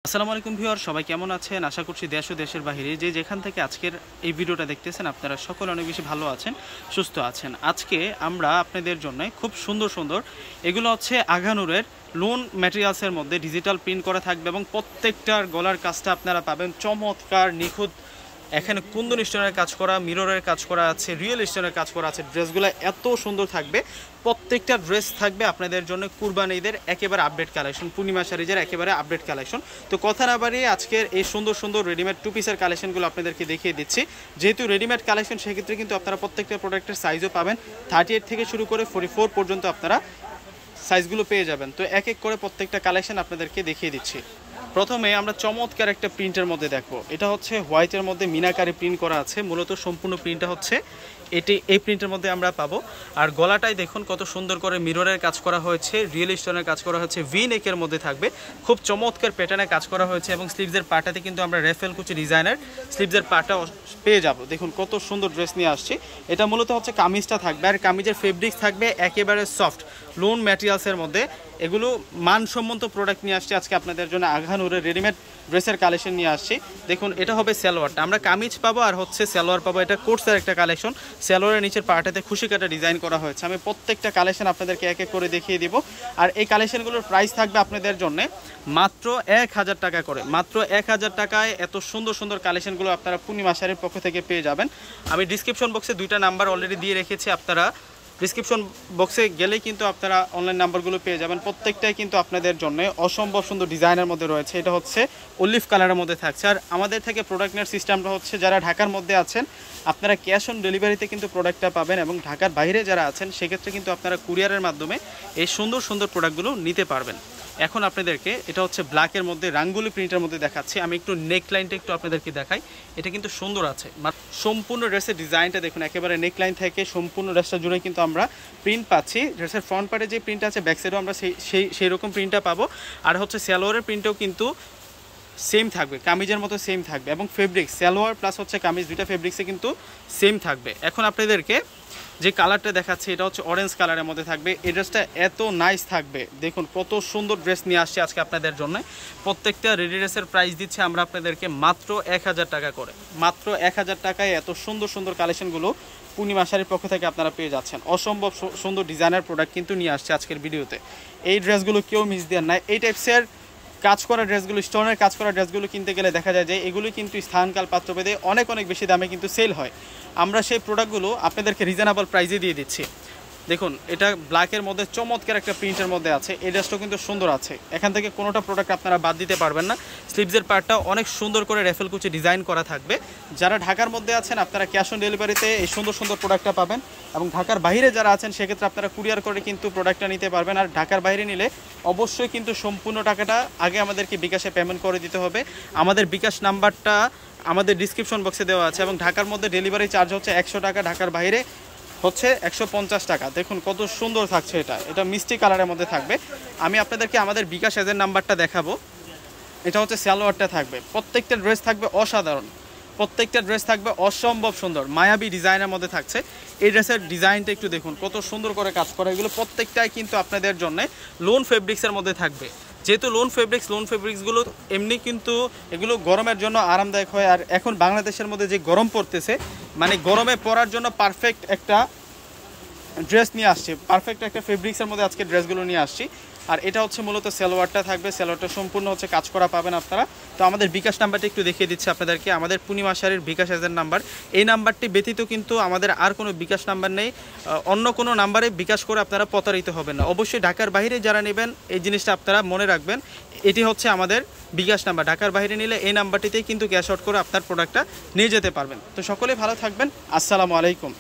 আসসালামু আলাইকুম ভিউয়ার, সবাই কেমন আছেন? আশা করছি দেশ ও দেশের বাইরে যে যেখান থেকে আজকের এই ভিডিওটা দেখতেছেন আপনারা সকলে অনেক বেশি ভালো আছেন, সুস্থ আছেন। আজকে আমরা আপনাদের জন্য খুব সুন্দর সুন্দর এগুলো হচ্ছে আঘানুরের লোন ম্যাটেরিয়ালসের মধ্যে ডিজিটাল প্রিন্ট করা থাকবে এবং প্রত্যেকটার গলার কাজটা আপনারা পাবেন চমৎকার নিখুঁত। এখানে কুন্দন স্টোনের কাজ করা, মিররের কাজ করা আছে, রিয়েল স্টোনের কাজ করা আছে। ড্রেসগুলো এত সুন্দর থাকবে, প্রত্যেকটা ড্রেস থাকবে আপনাদের জন্য কুরবানি ঈদের একেবারে আপডেট কালেকশন, পূর্ণিমা শাড়িজের একেবারে আপডেট কালেকশন। তো কথা না বাড়িয়ে আজকের এই সুন্দর সুন্দর রেডিমেড টু পিসের কালেকশনগুলো আপনাদেরকে দেখিয়ে দিচ্ছি। যেহেতু রেডিমেড কালেকশন, সেক্ষেত্রে কিন্তু আপনারা প্রত্যেকটা প্রোডাক্টের সাইজও পাবেন 38 থেকে শুরু করে 44 পর্যন্ত আপনারা সাইজগুলো পেয়ে যাবেন। তো এক এক করে প্রত্যেকটা কালেকশন আপনাদেরকে দেখিয়ে দিচ্ছি। প্রথমে আমরা চমৎকার একটা প্রিন্টের মধ্যে দেখবো। এটা হচ্ছে হোয়াইটের মধ্যে মিনাকারি প্রিন্ট করা আছে, মূলত সম্পূর্ণ প্রিন্টটা হচ্ছে এই প্রিন্টের মধ্যে আমরা পাবো। আর গলাটাই দেখুন কত সুন্দর করে মিররের কাজ করা হয়েছে, রিয়েল স্টোনের কাজ করা হয়েছে, ভি নেকের মধ্যে থাকবে, খুব চমৎকার প্যাটার্নে কাজ করা হয়েছে। এবং স্লিভসের পাটাতে কিন্তু আমরা রেফেল কুচি ডিজাইনের স্লিভসের পাটা পেয়ে যাব। দেখুন কত সুন্দর ড্রেস নিয়ে আসছি। এটা মূলত হচ্ছে কামিজটা থাকবে, আর কামিজের ফেব্রিক্স থাকবে একেবারে সফট লোন ম্যাটেরিয়ালসের মধ্যে। এগুলো মানসম্মত প্রোডাক্ট নিয়ে আসছি আজকে আপনাদের জন্য। আঘানুরের রেডিমেড ড্রেসের কালেকশন নিয়ে আসছি। দেখুন এটা হবে সালোয়ারটা, আমরা কামিজ পাবো আর হচ্ছে সালোয়ার পাবো। এটা কোর্সের একটা কালেকশন, সালোয়ারের নিচের পার্টাতে খুশি কাটা ডিজাইন করা হয়েছে। আমি প্রত্যেকটা কালেকশন আপনাদেরকে এক এক করে দেখিয়ে দিব। আর এই কালেকশনগুলোর প্রাইস থাকবে আপনাদের জন্য মাত্র 1000 টাকা করে। মাত্র 1000 টাকায় এত সুন্দর সুন্দর কালেকশনগুলো আপনারা পূর্ণিমা শাড়ির পক্ষ থেকে পেয়ে যাবেন। আমি ডিসক্রিপশন বক্সে 2টা নাম্বার অলরেডি দিয়ে রেখেছি, আপনারা ডিসক্রিপশন বক্সে গেলেই কিন্তু আপনারা অনলাইন নাম্বারগুলো পেয়ে যাবেন। প্রত্যেকটাই কিন্তু আপনাদের জন্য অসম্ভব সুন্দর ডিজাইনের মধ্যে রয়েছে। এটা হচ্ছে অলিভ কালারের মধ্যে থাকছে। আর আমাদের থেকে প্রোডাক্ট নেওয়ার সিস্টেমটা হচ্ছে, যারা ঢাকার মধ্যে আছেন আপনারা ক্যাশ অন ডেলিভারিতে কিন্তু প্রোডাক্টটা পাবেন, এবং ঢাকার বাইরে যারা আছেন সেক্ষেত্রে কিন্তু আপনারা কুরিয়ারের মাধ্যমে এই সুন্দর সুন্দর প্রোডাক্টগুলো নিতে পারবেন। এখন আপনাদেরকে এটা হচ্ছে ব্ল্যাকের মধ্যে রাঙ্গুলি প্রিন্টের মধ্যে দেখাচ্ছি। আমি একটু নেকলাইনটা একটু আপনাদেরকে দেখাই। এটা কিন্তু সুন্দর আছে, সম্পূর্ণ ড্রেসের ডিজাইনটা দেখুন, একেবারে নেকলাইন থেকে সম্পূর্ণ ড্রেসটা জুড়ে কিন্তু আমরা প্রিন্ট পাচ্ছি। ড্রেসের ফ্রন্ট পার্টে যে প্রিন্ট আছে, ব্যাক সাইডেও আমরা সেই রকম প্রিন্টটা পাবো। আর হচ্ছে সালোয়ারের প্রিন্টও কিন্তু সেম থাকবে, কামিজের মতো সেম থাকবে, এবং ফেব্রিক্স সালোয়ার প্লাস হচ্ছে কামিজ দুইটা ফেব্রিক্সে কিন্তু সেম থাকবে। এখন আপনাদেরকে যে কালারটা দেখাচ্ছে এটা হচ্ছে অরেঞ্জ কালারের মধ্যে থাকবে। এই ড্রেসটা এত নাইস থাকবে, দেখুন কত সুন্দর ড্রেস নিয়ে আসছে আজকে আপনাদের জন্য। প্রত্যেকটা রেডি ড্রেসের প্রাইস দিচ্ছে আমরা আপনাদেরকে মাত্র 1000 টাকা করে। মাত্র 1000 টাকায় এত সুন্দর সুন্দর কালেকশনগুলো পূর্ণিমা শাড়ির পক্ষ থেকে আপনারা পেয়ে যাচ্ছেন। অসম্ভব সুন্দর ডিজাইনার প্রোডাক্ট কিন্তু নিয়ে আসছে আজকের ভিডিওতে। এই ড্রেসগুলো কেউ মিস দেওয়ার নাই। এই টাইপসের কাজ করা ড্রেসগুলো, স্টোনের কাজ করা ড্রেসগুলো কিনতে গেলে দেখা যায় যে এগুলো কিন্তু স্থানকাল পাত্রভেদে অনেক অনেক বেশি দামে কিন্তু সেল হয়। আমরা সেই প্রোডাক্টগুলো আপনাদেরকে রিজনেবল প্রাইসে দিয়ে দিচ্ছি। দেখুন এটা ব্ল্যাকের মধ্যে চমৎকার একটা প্রিন্টের মধ্যে আছে। এই ড্রেসটাও কিন্তু সুন্দর আছে, এখান থেকে কোনোটা প্রোডাক্ট আপনারা বাদ দিতে পারবেন না। স্লিভসের পার্টটা অনেক সুন্দর করে রেফেল কুচি ডিজাইন করা থাকবে। যারা ঢাকার মধ্যে আছেন আপনারা ক্যাশ অন ডেলিভারিতে এই সুন্দর সুন্দর প্রোডাক্টটা পাবেন, এবং ঢাকার বাইরে যারা আছেন সেক্ষেত্রে আপনারা কুরিয়ার করে কিন্তু প্রোডাক্টটা নিতে পারবেন। আর ঢাকার বাইরে নিলে অবশ্যই কিন্তু সম্পূর্ণ টাকাটা আগে আমাদেরকে বিকাশে পেমেন্ট করে দিতে হবে। আমাদের বিকাশ নাম্বারটা আমাদের ডিসক্রিপশন বক্সে দেওয়া আছে, এবং ঢাকার মধ্যে ডেলিভারি চার্জ হচ্ছে 100 টাকা, ঢাকার বাইরে হচ্ছে 150 টাকা। দেখুন কত সুন্দর থাকছে, এটা মিষ্টি কালারের মধ্যে থাকবে। আমি আপনাদেরকে আমাদের বিকাশ এজেন্ট নাম্বারটা দেখাবো। এটা হচ্ছে সালোয়ারটা থাকবে, প্রত্যেকটা ড্রেস থাকবে অসাধারণ, প্রত্যেকটা ড্রেস থাকবে অসম্ভব সুন্দর মায়াবী ডিজাইনের মধ্যে থাকছে। এই ড্রেসের ডিজাইনটা একটু দেখুন কত সুন্দর করে কাজ করা। এগুলো প্রত্যেকটাই কিন্তু আপনাদের জন্য লোন ফেব্রিক্সের মধ্যে থাকবে। যেহেতু লোন ফেব্রিক্সগুলো এমনি কিন্তু এগুলো গরমের জন্য আরামদায়ক হয়। আর এখন বাংলাদেশের মধ্যে যে গরম পড়তেছে, মানে গরমে পরার জন্য পারফেক্ট একটা ড্রেস নিয়ে আসছি, পারফেক্ট একটা ফেব্রিক্সের মধ্যে আজকে ড্রেসগুলো নিয়ে আসছি। আর এটা হচ্ছে মূলত সালোয়ারটা থাকবে, সালোয়ারটা সম্পূর্ণ হচ্ছে কাজ করা পাবেন আপনারা। তো আমাদের বিকাশ নাম্বারটা একটু দেখিয়ে দিচ্ছি আপনাদেরকে, আমাদের পূর্ণিমা শাড়ির বিকাশ এজেন্ট নাম্বার। এই নাম্বারটি ব্যতীত কিন্তু আমাদের আর কোনো বিকাশ নাম্বার নেই, অন্য কোনো নাম্বারে বিকাশ করে আপনারা প্রতারিত হবেন না। অবশ্যই ঢাকার বাইরে যারা নেবেন এই জিনিসটা আপনারা মনে রাখবেন, এটি হচ্ছে আমাদের বিকাশ নাম্বার। ঢাকার বাইরে নিলে এই নাম্বারটিতেই কিন্তু ক্যাশ আউট করে আপনার প্রোডাক্টটা নিয়ে যেতে পারবেন। তো সকলেই ভালো থাকবেন, আসসালামু আলাইকুম।